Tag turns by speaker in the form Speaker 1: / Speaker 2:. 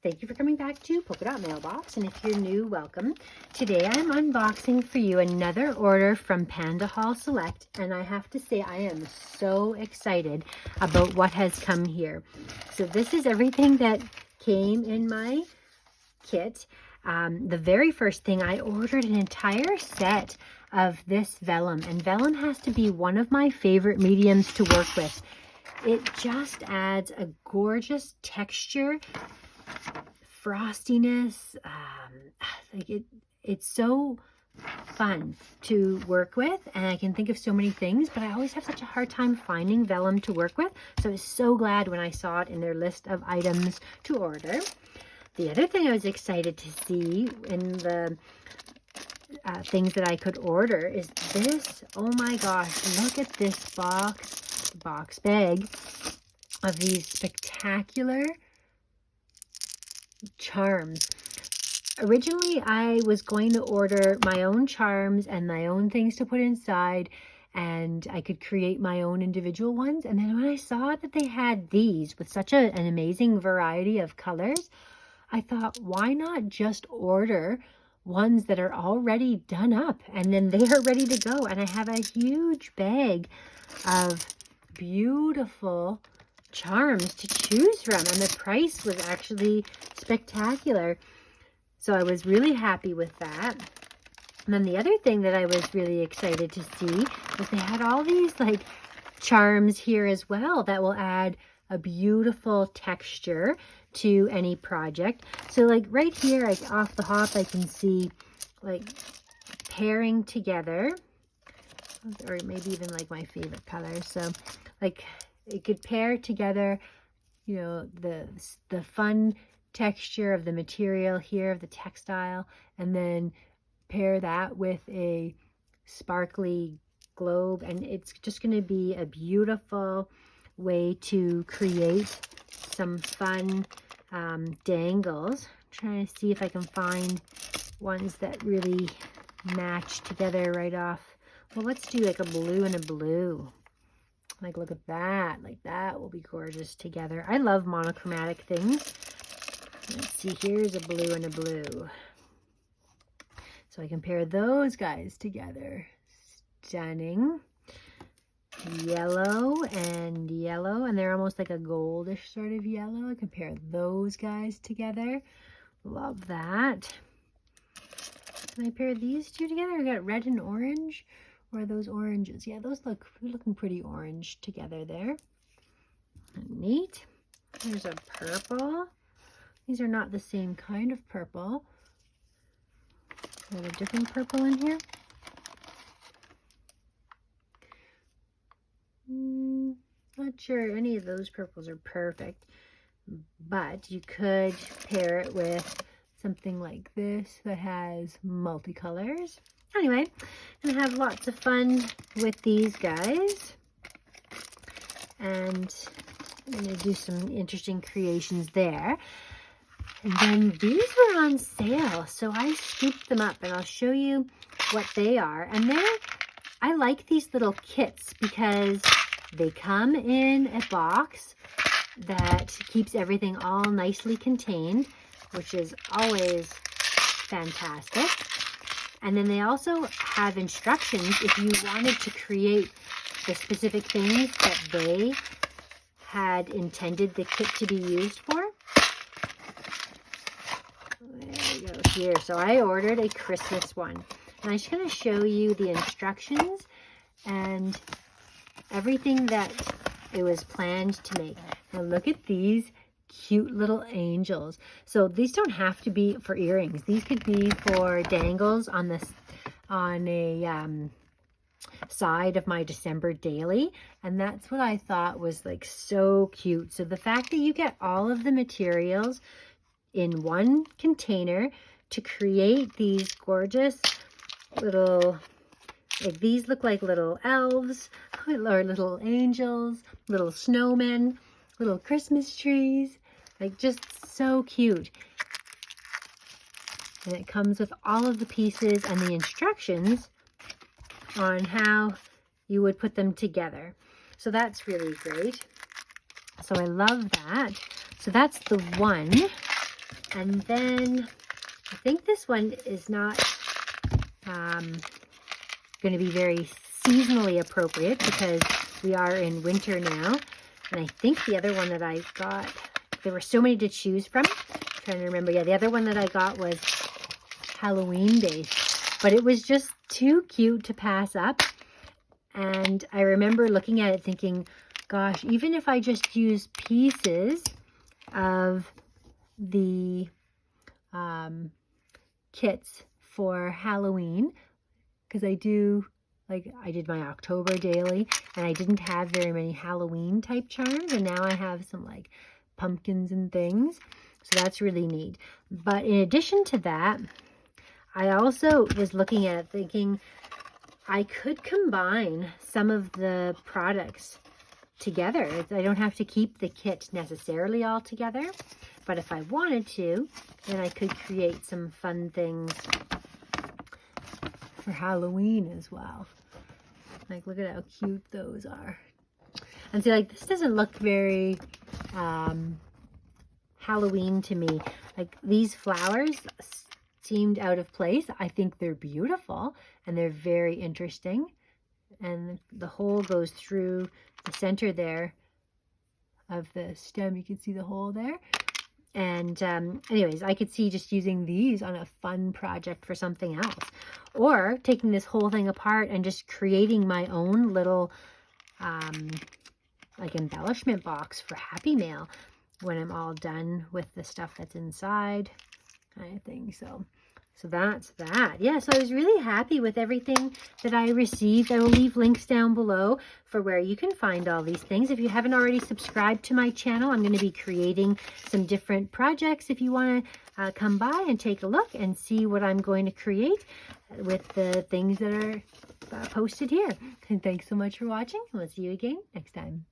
Speaker 1: Thank you for coming back to Polka Dot Mailbox, and if you're new, welcome. Today I'm unboxing for you another order from Pandahall Select, and I have to say I am so excited about what has come here. So this is everything that came in my kit. The very first thing, I ordered an entire set of this vellum, and vellum has to be one of my favorite mediums to work with. It just adds a gorgeous texture, frostiness. It's so fun to work with, and I can think of so many things, but I always have such a hard time finding vellum to work with. So I was so glad when I saw it in their list of items to order. The other thing I was excited to see in the things that I could order is this. Oh my gosh, look at this bag of these spectacular charms. Originally, I was going to order my own charms and my own things to put inside, and I could create my own individual ones. And then when I saw that they had these with such an amazing variety of colors, I thought, why not just order ones that are already done up and then they are ready to go? And I have a huge bag of beautiful charms to choose from, and the price was actually spectacular. So I was really happy with that. And then the other thing that I was really excited to see was they had all these like charms here as well that will add a beautiful texture to any project. So like right here, like off the hop, I can see like pairing together, or maybe even like my favorite color. So like it could pair together, you know, the fun texture of the material here, of the textile, and then pair that with a sparkly globe, and it's just going to be a beautiful way to create some fun dangles. I'm trying to see if I can find ones that really match together right off. Well, let's do like a blue and a blue. Like, look at that. Like, that will be gorgeous together. I love monochromatic things. Let's see, here's a blue and a blue. So I can pair those guys together. Stunning. Yellow, and they're almost like a goldish sort of yellow. I can pair those guys together. Love that. Can I pair these two together? I got red and orange. Or are those oranges? Yeah, those looking pretty orange together there. Neat. There's a purple. These are not the same kind of purple. Is there a different purple in here? Not sure any of those purples are perfect, but you could pair it with something like this that has multicolors. Anyway, I'm gonna have lots of fun with these guys, and I'm gonna do some interesting creations there. And then these were on sale, so I scooped them up, and I'll show you what they are. And I like these little kits because they come in a box that keeps everything all nicely contained, which is always fantastic. And then they also have instructions if you wanted to create the specific things that they had intended the kit to be used for. There we go here. So I ordered a Christmas one. And I'm just going to show you the instructions and everything that it was planned to make. Now look at these cute little angels. So these don't have to be for earrings. These could be for dangles on a side of my December daily, and that's what I thought was like so cute. So the fact that you get all of the materials in one container to create these gorgeous little, like these look like little elves or little angels, little snowmen, little Christmas trees. Like, just so cute. And it comes with all of the pieces and the instructions on how you would put them together. So that's really great. So I love that. So that's the one. And then I think this one is not going to be very seasonally appropriate because we are in winter now. And I think the other one that I got, there were so many to choose from. I'm trying to remember. Yeah, the other one that I got was Halloween based, but it was just too cute to pass up. And I remember looking at it thinking, gosh, even if I just use pieces of the kits for Halloween, because I did my October daily, and I didn't have very many Halloween type charms, and now I have some like pumpkins and things, so that's really neat. But in addition to that, I also was looking at it thinking I could combine some of the products together. I don't have to keep the kit necessarily all together, but if I wanted to, then I could create some fun things for Halloween as well. Like, look at how cute those are. And see, like, this doesn't look very Halloween to me. Like, these flowers seemed out of place. I think they're beautiful and they're very interesting. And the hole goes through the center there of the stem. You can see the hole there. And anyways, I could see just using these on a fun project for something else. Or taking this whole thing apart and just creating my own little like embellishment box for Happy Mail when I'm all done with the stuff that's inside kind of thing. So that's that. Yeah, so I was really happy with everything that I received. I will leave links down below for where you can find all these things. If you haven't already subscribed to my channel, I'm going to be creating some different projects if you want to come by and take a look and see what I'm going to create with the things that are posted here. And thanks so much for watching. We'll see you again next time.